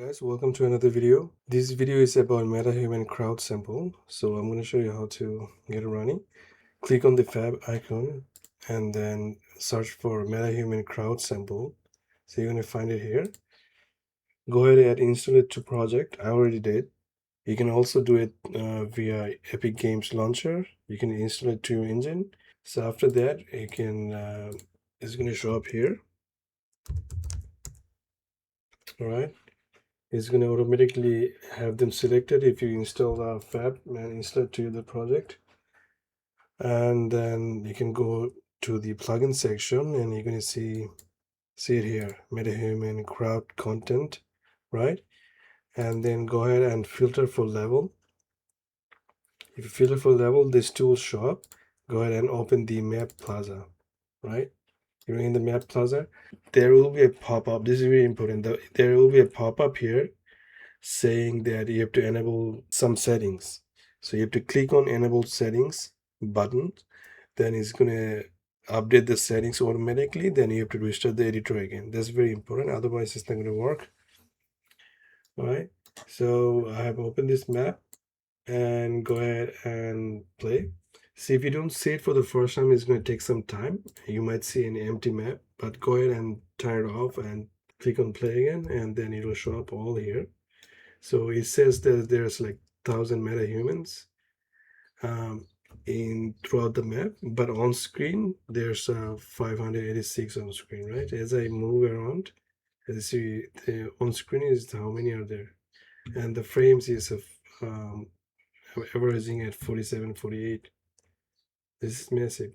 Guys, welcome to another video. This video is about Metahuman crowd sample. So I'm going to show you how to get it running. Click on the fab icon and then search for Metahuman crowd sample. So you're going to find it here. Go ahead and install it to project. I already did. You can also do it via Epic Games Launcher. You can install it to your engine. So after that, you can it's going to show up here. All right. It's going to automatically have them selected if you install the fab and install it to the project. And then you can go to the plugin section and you're going to see it here, Metahuman crowd content, right? And then go ahead and filter for level. If you filter for level, this tool will show up. Go ahead and open the map plaza, right? You're in the map plaza. There will be a pop-up. This is very important. There will be a pop-up here saying that you have to enable some settings. So you have to click on enable settings button. Then it's going to update the settings automatically. Then you have to restart the editor again. That's very important. Otherwise, it's not going to work. All right. So I have opened this map and go ahead and play. See, if you don't see it for the first time, it's going to take some time. You might see an empty map, but go ahead and turn it off and click on play again, and then it will show up all here. So it says that there's like 1,000 metahumans in throughout the map, but on screen there's 586 on screen, right? As I move around, as you see, the on screen is how many are there, and the frames is averaging at 47, 48. This is massive.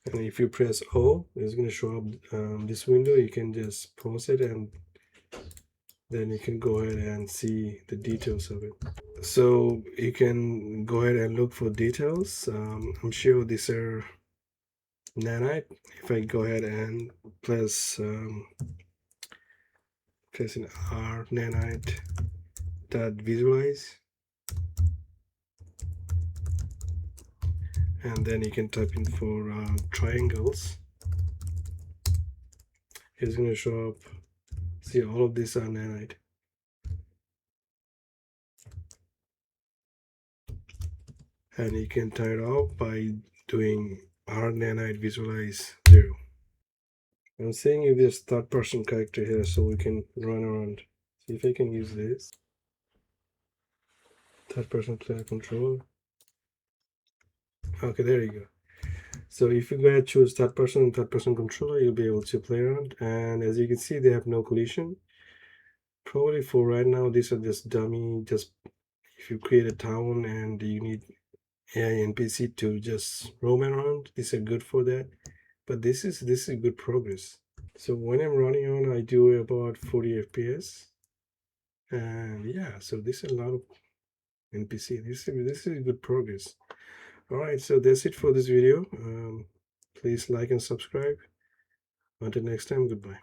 And if you press O, it's going to show up this window. You can just pause it and then you can go ahead and see the details of it. So you can go ahead and look for details. I'm sure these are nanite. If I go ahead and press an R nanite dot visualize, and then you can type in for triangles. It's going to show up. See, all of these are nanite. And you can turn it off by doing R nanite visualize 0. I'm saying if there's third person character here so we can run around. See if I can use this. Third person player controller. Okay, there you go. So if you go ahead and choose third person controller, you'll be able to play around. And as you can see, they have no collision. Probably for right now, these are just dummy. Just if you create a town and you need AI NPC to just roam around, these are good for that. But this is good progress. So when I'm running on, I do about 40 FPS. And yeah, so this is a lot of NPC. This is good progress. All right, so that's it for this video. Please like and subscribe. Until next time, goodbye.